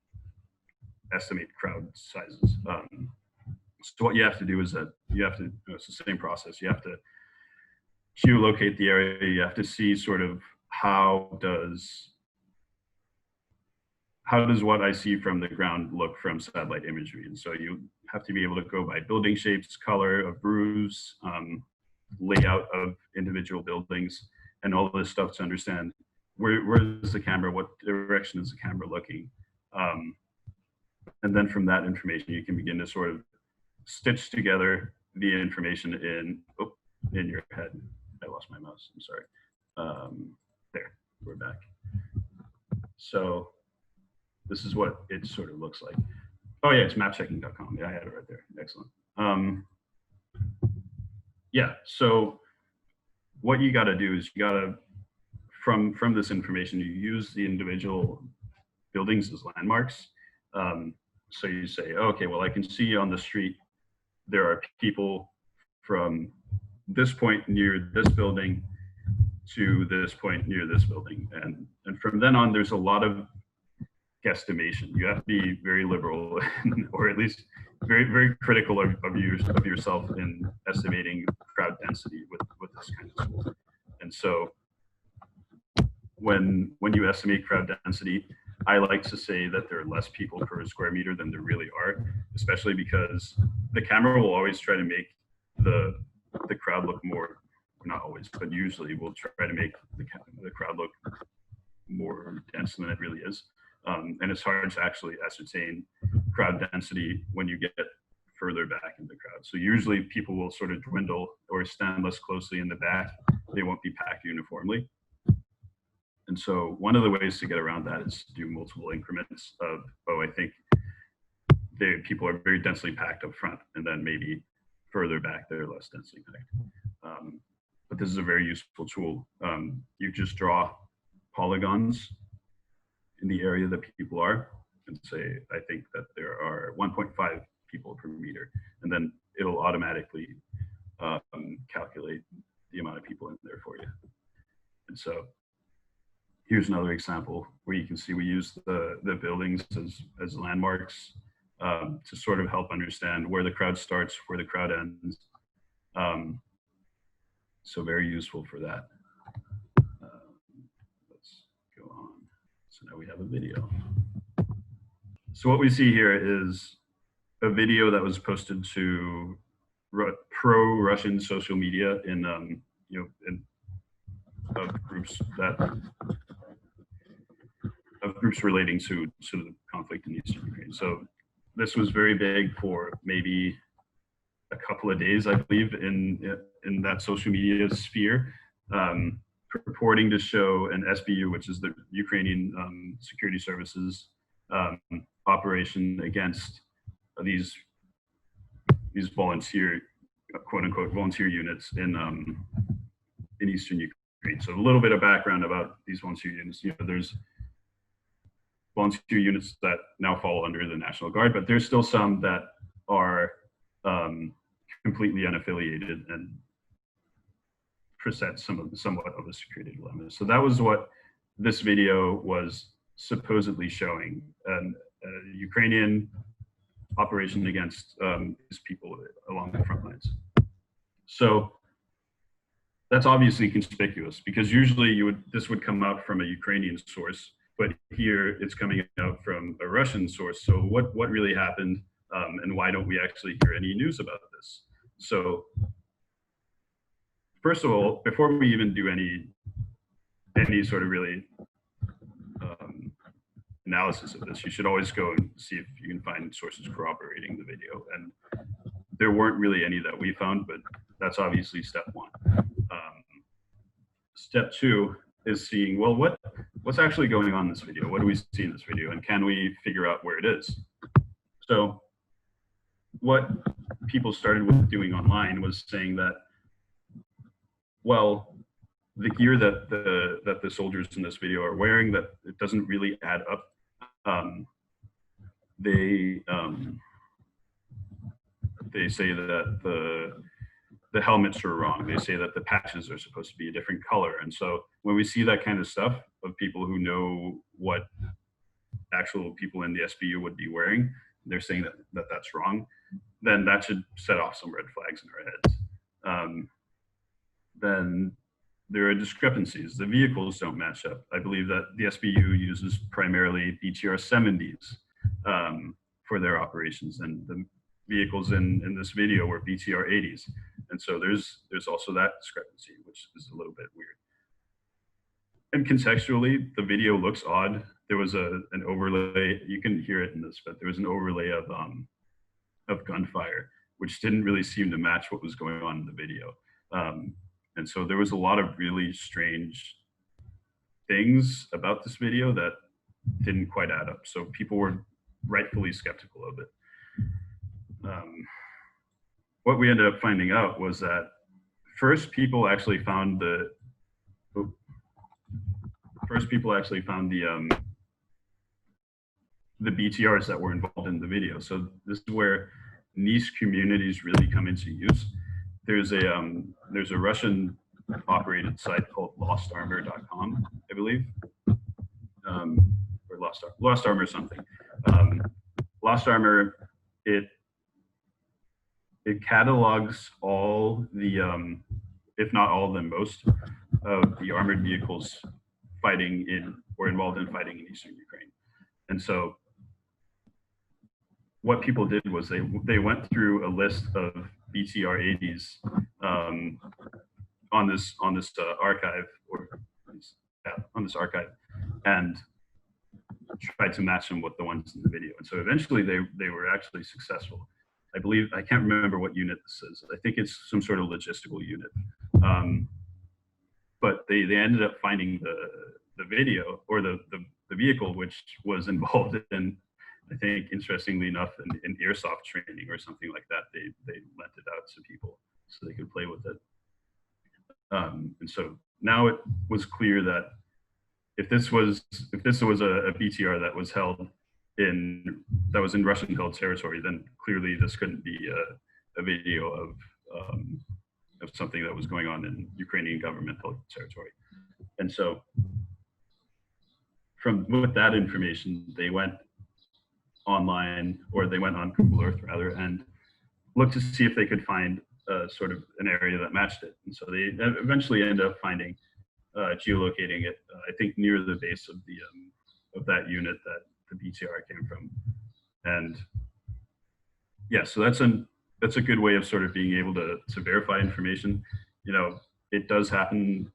estimate crowd sizes. So what you have to do is that it's the same process. You have to geolocate the area. You have to see sort of how does what I see from the ground look from satellite imagery. And so you have to be able to go by building shapes, color of roofs, layout of individual buildings, and all of this stuff to understand where is the camera, what direction is the camera looking, and then from that information you can begin to sort of stitch together the information in your head. I lost my mouse, I'm sorry. There, we're back. So this is what it sort of looks like. Oh yeah, it's mapchecking.com. Yeah, I had it right there. Excellent. Yeah, so what you got to do is you got to, from this information, you use the individual buildings as landmarks. So you say, okay, well, I can see on the street there are people from this point near this building to this point near this building, and from then on, there's a lot of guesstimation. You have to be very liberal, or at least very, very critical of yourself in estimating crowd density with this kind of tool. And so when you estimate crowd density, I like to say that there are less people per square meter than there really are, especially because the camera will always try to make the crowd look more, not always, but usually will try to make the crowd look more dense than it really is. And it's hard to actually ascertain crowd density when you get further back in the crowd. So usually people will sort of dwindle or stand less closely in the back. They won't be packed uniformly. And so one of the ways to get around that is to do multiple increments of, oh, I think people are very densely packed up front, and then maybe further back they're less densely packed. But this is a very useful tool. You just draw polygons in the area that people are and say, I think that there are 1.5 people per meter, and then it'll automatically calculate the amount of people in there for you. And so here's another example where you can see we use the buildings as landmarks to sort of help understand where the crowd starts, where the crowd ends. So very useful for that. Let's go on. So now we have a video. So what we see here is a video that was posted to pro-Russian social media in groups relating to the conflict in eastern Ukraine. So this was very big for maybe a couple of days, I believe, in that social media sphere, purporting to show an SBU, which is the Ukrainian Security Services operation against these volunteer, quote unquote, volunteer units in eastern Ukraine. So a little bit of background about these volunteer units. There's volunteer units that now fall under the National Guard, but there's still some that are completely unaffiliated and present somewhat of a security dilemma. So that was what this video was supposedly showing, a Ukrainian operation against these people along the front lines. So that's obviously conspicuous, because usually this would come out from a Ukrainian source, but here it's coming out from a Russian source. So what really happened, and why don't we actually hear any news about this? So first of all, before we even do any sort of really analysis of this, you should always go and see if you can find sources corroborating the video. And there weren't really any that we found, but that's obviously step one. Step two is seeing, well, what's actually going on in this video? What do we see in this video? And can we figure out where it is? So what people started with doing online was saying that, well, the gear that the soldiers in this video are wearing, that it doesn't really add up. They say that the helmets are wrong. They say that the patches are supposed to be a different color. And so when we see that kind of stuff of people who know what actual people in the SBU would be wearing, they're saying that that's wrong, then that should set off some red flags in our heads. Then there are discrepancies. The vehicles don't match up. I believe that the SBU uses primarily BTR 70s for their operations, and the vehicles in this video were BTR 80s. And so there's also that discrepancy, which is a little bit weird. And contextually, the video looks odd. There was an overlay, you can hear it in this, but there was an overlay of gunfire, which didn't really seem to match what was going on in the video. And so there was a lot of really strange things about this video that didn't quite add up. So people were rightfully skeptical of it. What we ended up finding out was that first people actually found the BTRs that were involved in the video. So this is where niche communities really come into use. There's a Russian operated site called lostarmor.com, I believe, or Lost Armor something. Lost Armor, it catalogs all the, if not all, then most of the armored vehicles fighting in or involved in fighting in eastern Ukraine. And so what people did was they went through a list of BTR 80s on this archive, and tried to match them with the ones in the video. And so eventually they were actually successful. I believe, I can't remember what unit this is. I think it's some sort of logistical unit. But they ended up finding the video, or the vehicle, which was involved in, I think, interestingly enough, in airsoft training or something like that. They lent it out to people so they could play with it. And so now it was clear that if this was a BTR that was in Russian held territory, then clearly this couldn't be a video of something that was going on in Ukrainian government held territory. And so with that information, they went online, or they went on Google Earth rather, and looked to see if they could find sort of an area that matched it. And so they eventually ended up finding, geolocating it, I think near the base of that unit that the BTR came from. And yeah, so that's a good way of sort of being able to verify information. You know, it does happen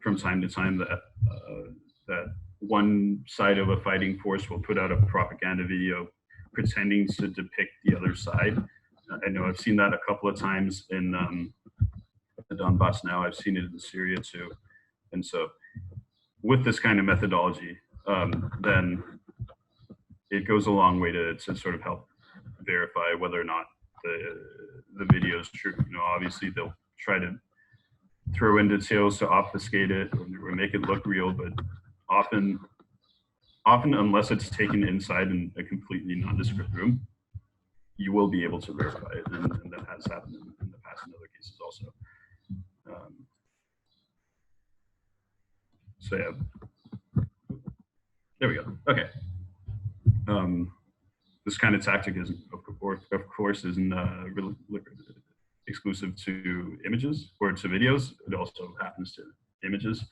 from time to time that that one side of a fighting force will put out a propaganda video pretending to depict the other side. I know I've seen that a couple of times in the Donbass now. I've seen it in Syria too. And so with this kind of methodology, then it goes a long way to sort of help verify whether or not the video is true. You know, obviously they'll try to throw in details to obfuscate it or make it look real, but often unless it's taken inside in a completely nondescript room, you will be able to verify it, and that has happened in the past in other cases also. So yeah, there we go. Okay. This kind of tactic is, of course, isn't exclusive to images or to videos. It also happens to images.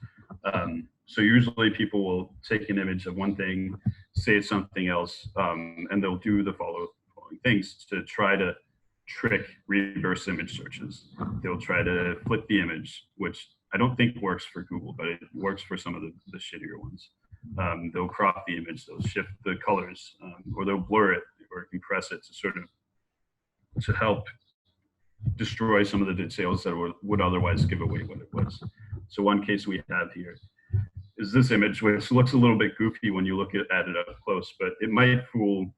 So usually people will take an image of one thing, say it's something else, and they'll do the following things to try to trick reverse image searches. They'll try to flip the image, which I don't think works for Google, but it works for some of the shittier ones. They'll crop the image, they'll shift the colors, or they'll blur it or compress it to sort of to help destroy some of the details that would otherwise give away what it was. So one case we have here is this image, which looks a little bit goofy when you look at it up close, but it might fool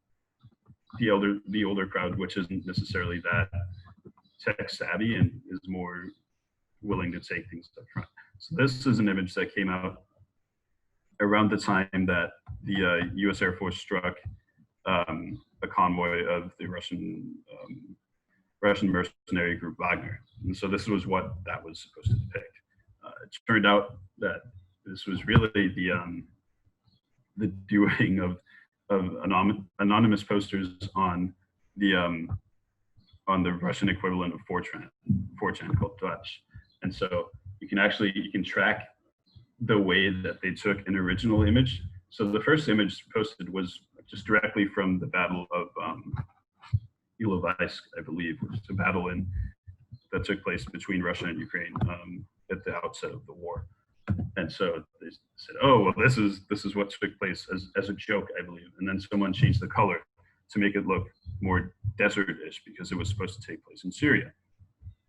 the older crowd, which isn't necessarily that tech savvy and is more willing to take things up front. So this is an image that came out around the time that the U.S. Air Force struck a convoy of the Russian mercenary group Wagner. And so this was what that was supposed to depict. It turned out that this was really the doing of anonymous posters on the Russian equivalent of 4chan called Dutch. And so you can track the way that they took an original image. So the first image posted was just directly from the Battle of Ilovaisk, I believe, which is a battle that took place between Russia and Ukraine at the outset of the war. And so they said, oh, well, this is what took place as a joke, I believe. And then someone changed the color to make it look more desert-ish because it was supposed to take place in Syria.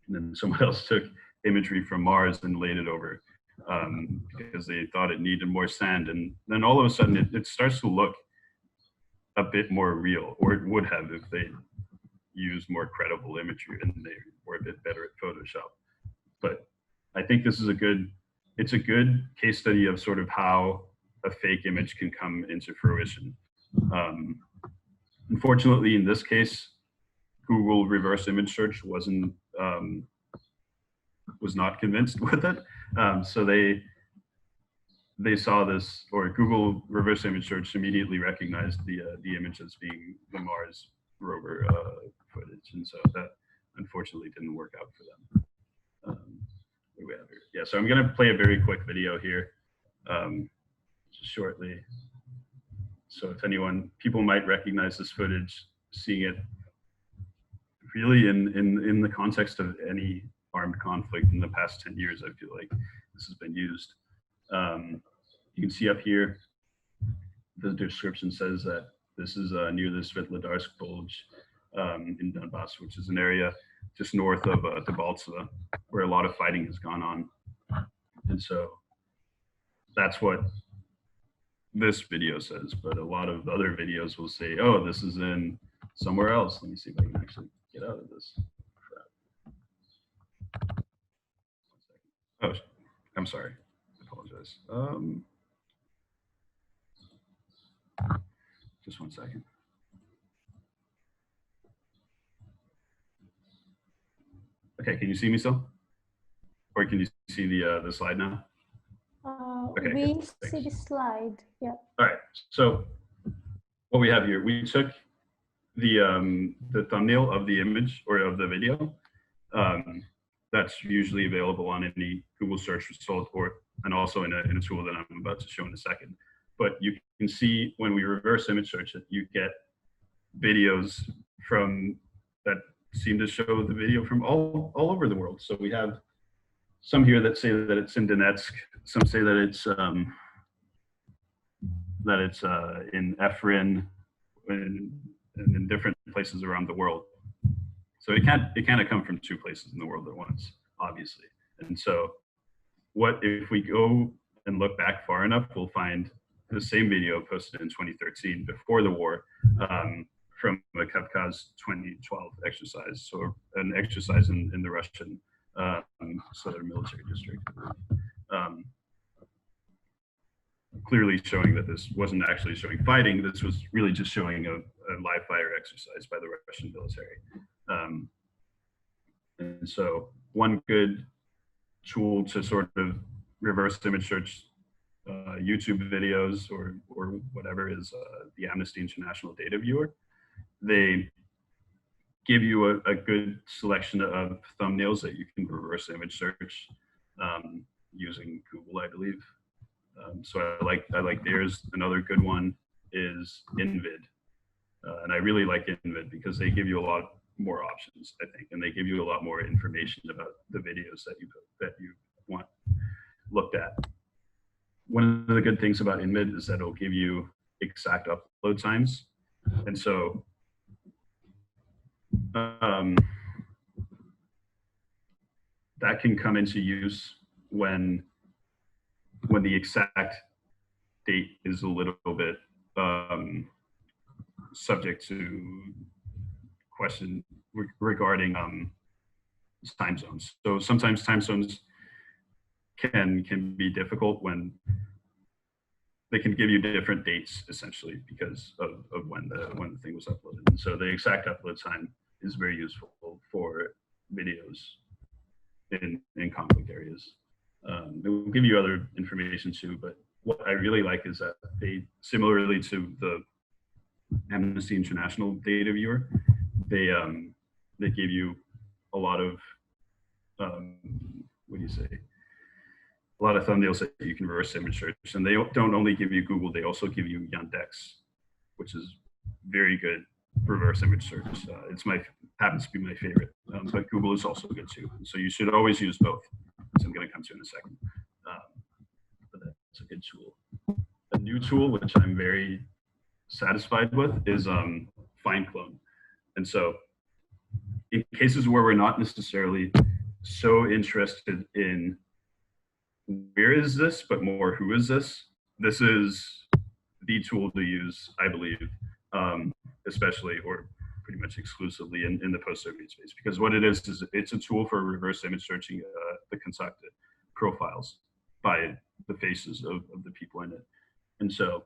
And then someone else took imagery from Mars and laid it over because they thought it needed more sand. And then all of a sudden it starts to look a bit more real, or it would have if they used more credible imagery and they were a bit better at Photoshop. But I think this is it's a good case study of sort of how a fake image can come into fruition. Unfortunately, in this case, Google reverse image search was not convinced with it. So they saw this, or Google reverse image search immediately recognized the image as being the Mars rover footage, and so that unfortunately didn't work out for them. What do we have here? Yeah, so I'm going to play a very quick video here, shortly. So if people might recognize this footage, seeing it really in the context of any armed conflict in the past 10 years, I feel like this has been used. You can see up here, the description says that this is near the Svetlodarsk Bulge in Donbass, which is an area just north of Debaltseve, where a lot of fighting has gone on. And so that's what this video says, but a lot of other videos will say, oh, this is in somewhere else. Let me see if I can actually get out of this. Oh, I'm sorry. I apologize. Just one second. Okay, can you see me still? Or can you see the slide now? Okay, we good. see the slide. Yeah. All right. So what we have here, we took the thumbnail of the image or of the video. That's usually available on any Google search result, and also in a tool that I'm about to show in a second. But you can see when we reverse image search it, you get videos from that seem to show the video from all over the world. So we have some here that say that it's in Donetsk. Some say that it's in Efrin, and in different places around the world. So it can't come from two places in the world at once, obviously. And so what if we go and look back far enough, we'll find the same video posted in 2013 before the war from a Kavkaz 2012 exercise. So an exercise in the Russian Southern Military District. Clearly showing that this wasn't actually showing fighting. This was really just showing a live fire exercise by the Russian military. And so one good tool to sort of reverse image search YouTube videos or whatever is the Amnesty International Data Viewer. They give you a good selection of thumbnails that you can reverse image search using Google, I believe. So I like theirs. Another good one is Invid, and I really like Invid because they give you a lot more options, I think, and they give you a lot more information about the videos that you want looked at. One of the good things about Invid is that it'll give you exact upload times, and so that can come into use when the exact date is a little bit subject to question regarding time zones. So sometimes time zones can be difficult when they can give you different dates essentially because of when the thing was uploaded. And so the exact upload time is very useful for videos in conflict areas. It will give you other information too, but what I really like is that they, similarly to the Amnesty International Data Viewer, they give you a lot of what do you say? A lot of thumbnails that you can reverse image search, and they don't only give you Google, they also give you Yandex, which is very good reverse image search. Happens to be my favorite, but Google is also good too. So you should always use both, which I'm going to come to in a second. But that's a good tool. A new tool, which I'm very satisfied with, is FindClone. And so in cases where we're not necessarily so interested in where is this, but more who is this, this is the tool to use, I believe, especially or pretty much exclusively in the post-Soviet space, because what it is it's a tool for reverse image searching the constructed profiles by the faces of the people in it. And so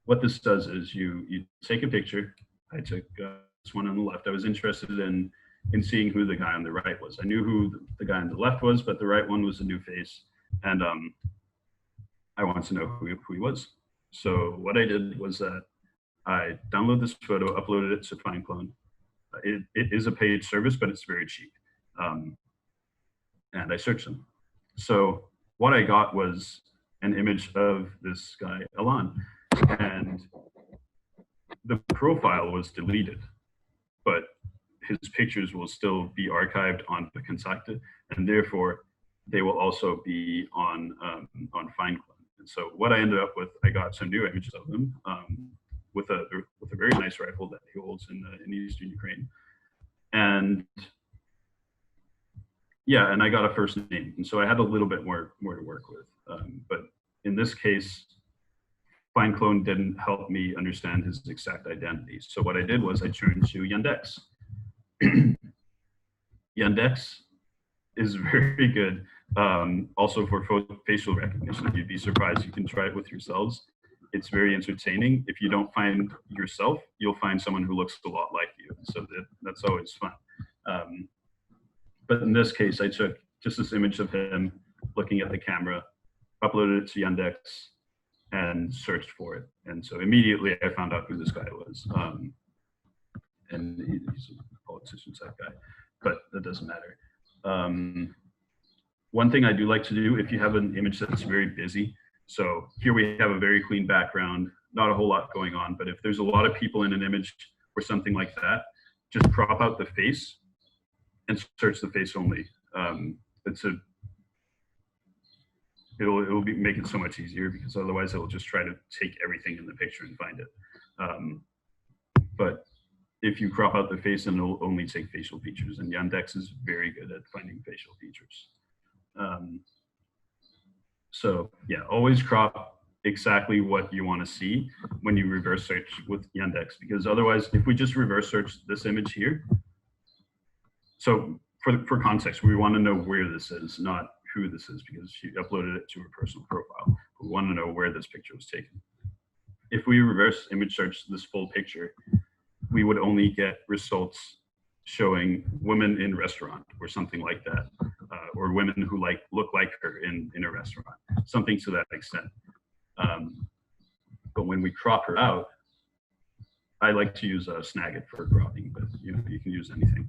what this does is you take a picture. I took this one on the left. I was interested in seeing who the guy on the right was. I knew who the guy on the left was, but the right one was a new face. And I wanted to know who he was. So what I did was that I downloaded this photo, uploaded it to FindClone. It is a paid service, but it's very cheap. And I searched him. So what I got was an image of this guy, Alan. And the profile was deleted, but his pictures will still be archived on the Kontakte, and therefore they will also be on FindClone. And so what I ended up with, I got some new images of him with a very nice rifle that he holds in eastern Ukraine. And yeah, and I got a first name. And so I had a little bit more to work with. But in this case, Find Clone didn't help me understand his exact identity. So what I did was I turned to Yandex. Yandex is very good also for facial recognition. You'd be surprised. You can try it with yourselves. It's very entertaining. If you don't find yourself, you'll find someone who looks a lot like you. So that's always fun. But in this case, I took just this image of him looking at the camera, uploaded it to Yandex, and searched for it. And so immediately I found out who this guy was. And he's a politician type guy, but that doesn't matter. One thing I do like to do, if you have an image that's very busy, so here we have a very clean background, not a whole lot going on, but if there's a lot of people in an image or something like that, just crop out the face and search the face only. It'll make it so much easier, because otherwise it'll just try to take everything in the picture and find it. But if you crop out the face, then it'll only take facial features, and Yandex is very good at finding facial features. So yeah, always crop exactly what you want to see when you reverse search with Yandex, because otherwise, if we just reverse search this image here, so for context, we want to know where this is, not who this is, because she uploaded it to her personal profile. We want to know where this picture was taken. If we reverse image search this full picture, we would only get results showing women in restaurant or something like that, or women who look like her in a restaurant, something to that extent. But when we crop her out, I like to use Snagit for cropping, but you can use anything.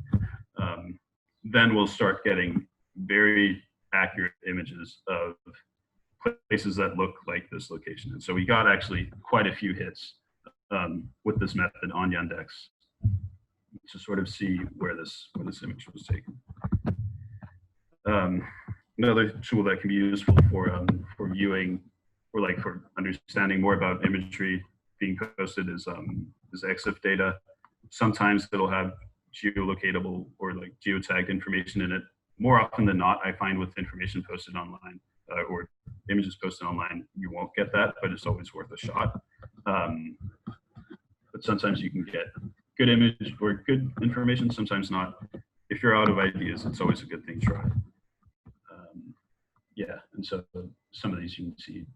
Then we'll start getting very accurate images of places that look like this location. And so we got actually quite a few hits with this method on Yandex to sort of see where this image was taken. Another tool that can be useful for viewing or for understanding more about imagery being posted is EXIF data. Sometimes it'll have geolocatable or geotagged information in it. More often than not, I find with information posted online or images posted online, you won't get that, but it's always worth a shot. But sometimes you can get good image or good information, sometimes not. If you're out of ideas, it's always a good thing to try. Yeah, and so some of these you can see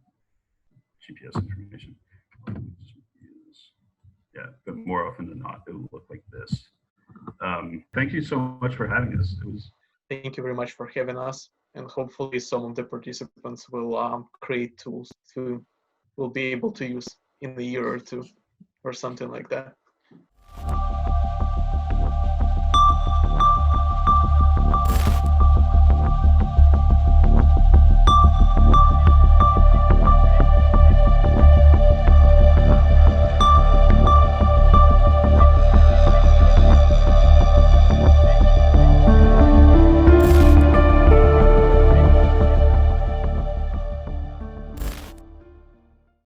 GPS information. Yeah, but more often than not, it'll look like this. Thank you so much for having us. Thank you very much for having us, and hopefully some of the participants will create tools we'll be able to use in a year or two or something like that.